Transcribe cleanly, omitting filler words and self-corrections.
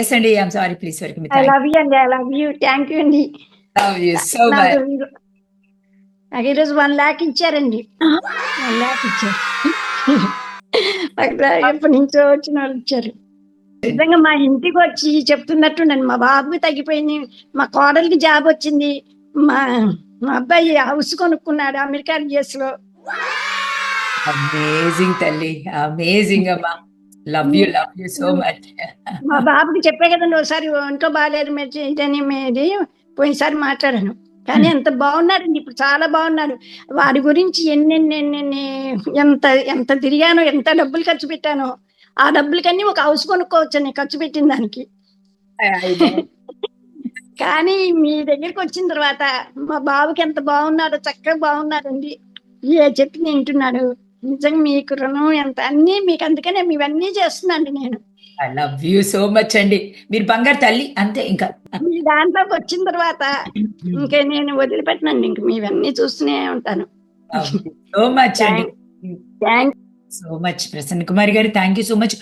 Yes అండి. I'm sorry. Please forgive me. I thank love you అండి. I love you. Thank you అండి. Love you so నాకు much. నాకు ఈరోజు 1,00,000 ఇచ్చారండి. 1,00,000 ఇచ్చారు. ఎప్పటి నుంచో వచ్చిన వాళ్ళు ఇచ్చారు. నిజంగా మా ఇంటికి వచ్చి చెప్తున్నట్టుండండి. మా బాబుకి తగ్గిపోయింది, మా కోడలికి జాబ్ వచ్చింది, మా మా అబ్బాయి హౌస్ కొనుక్కున్నాడు అమెరికా యుఎస్ లో. అమేజింగ్ తల్లి. అమేజింగ్ అమ్మా. Love you so much. మా బాబుకి చెప్పే కదండి, ఒకసారి ఒంట్లో బాగాలేదు మీరు ఇదని మీది పోయినసారి మాట్లాడాను. కానీ ఎంత బాగున్నాడండి, ఇప్పుడు చాలా బాగున్నాడు. వాడి గురించి ఎన్నెన్ని ఎంత ఎంత తిరిగానో, ఎంత డబ్బులు ఖర్చు పెట్టానో, ఆ డబ్బులకన్నీ ఒక హౌస్ కొనుక్కోవచ్చండి ఖర్చు పెట్టిన దానికి. కానీ మీ దగ్గరికి వచ్చిన తర్వాత మా బాబుకి ఎంత బాగున్నాడో, చక్కగా బాగున్నాడండి. ఏ చెప్పి వింటున్నాడు. నిజంగా మీకు రుణం ఎంత, అన్నీ మీకు, అందుకనే ఇవన్నీ చేస్తున్నాండి నేను. I love you so much అండి. మీరు బంగారు తల్లి అంతే ఇంకా. మీ దాంట్లోకి వచ్చిన తర్వాత ఇంకా నేను వదిలిపెట్టనండి, ఇంక మీవన్నీ చూస్తూనే ఉంటాను. సో మచ్ అండి. థ్యాంక్ సో మచ్ ప్రసన్న కుమారి గారు. Thank you so much.